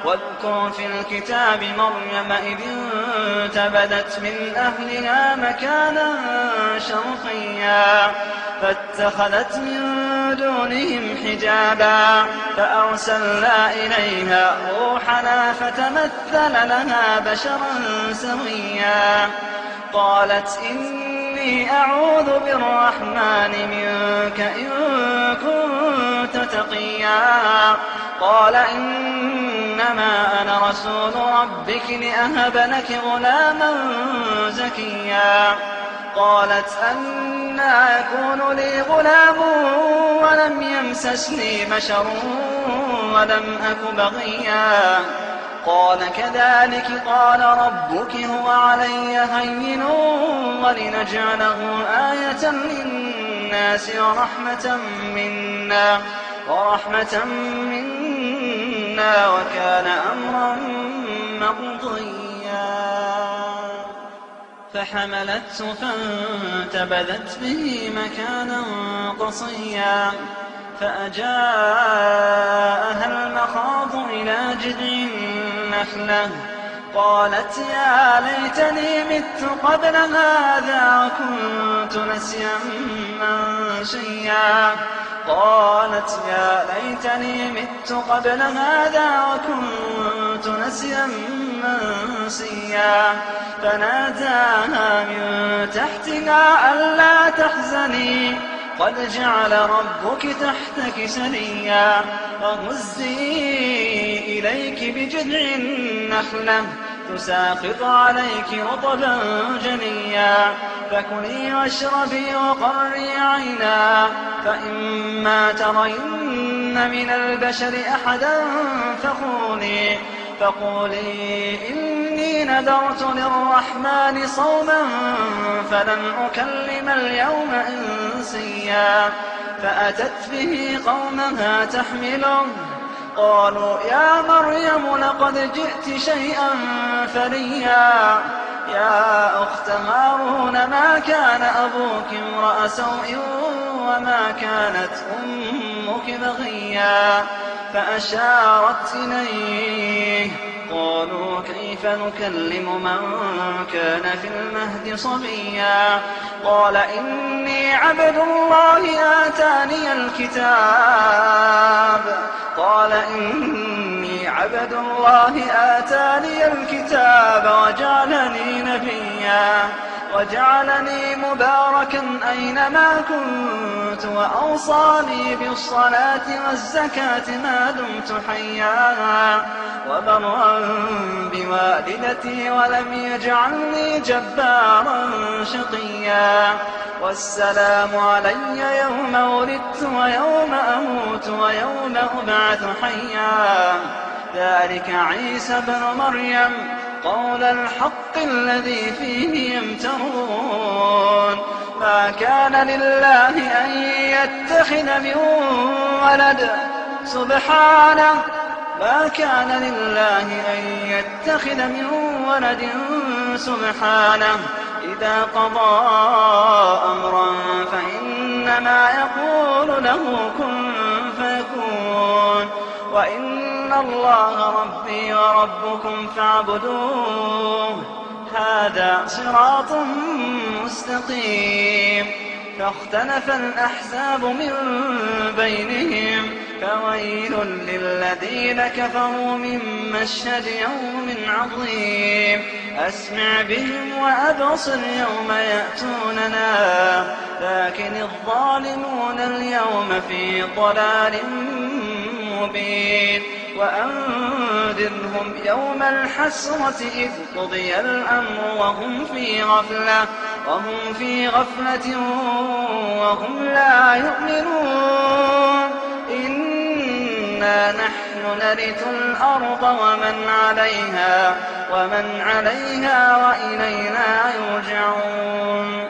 واذكر في الكتاب مريم إذ انتبذت من أهلها مكانا شرقيا فاتخذت من دونهم حجابا فأرسلنا إليها روحنا فتمثل لها بشرا سويا قالت إني أعوذ بالرحمن منك إن كنت تقيا قال إنما أنا رسول ربك لأهب لك غلاما زكيا قالت أنى يكون لي غلام ولم يمسسني بشر ولم أك بغيا قال كذلك قال ربك هو علي هين ولنجعله آية للناس ورحمة منا وكان أمرا مقضيا فحملته فانتبذت به مكانا قصيا فأجاءها المخاض إلى جذع النخلة قالت يا ليتني مت قبل هذا وكنت نسيا منسيا قالت يا ليتني مت قبل هذا وكنت نسيا منسيا فناداها من تحتها ألا تحزني قد جعل ربك تحتك سريا وهزي إليك بجذع النخلة تساقط عليك رطبا جنيا فكلي واشربي وقري عينا فإما ترين من البشر أحدا فقولي إني نذرت للرحمن صوما فلن أكلم اليوم إنسيا فأتت به قومها تحمله قالوا يا مريم لقد جئت شيئا فريا يا أخت هارون ما كان أبوك امرأ سوء وما كانت أمك بغيا فأشارت إليه قالوا كيف نكلم من كان في المهد صبيا قال إني عبد الله آتاني الكتاب وجعلني نبيا وجعلني مباركا أينما كنت وأوصاني بالصلاة والزكاة ما دمت حيا وبرا بوالدتي ولم يجعلني جبارا شقيا والسلام علي يوم ولدت ويوم أموت ويوم أبعث حيا ذلك عيسى بن مريم قول الحق الذي فيه يمترون ما كان لله أن يتخذ من ولد سبحانه ما كان لله أن يتخذ من ولد سبحانه إذا قضى أمرا فإنما يقول له كن فيكون وإن الله ربي وربكم فاعبدوه هذا صراط مستقيم فاختلف الأحزاب من بينهم فويل للذين كفروا من مشهد يوم عظيم أسمع بهم وأبصر يوم يأتوننا لكن الظالمون اليوم في ضلال مبين وأنذرهم يوم الحسرة إذ قضي الأمر وهم في غفلة وهم لا يؤمنون إنا نحن نرث الأرض ومن عليها وإلينا يرجعون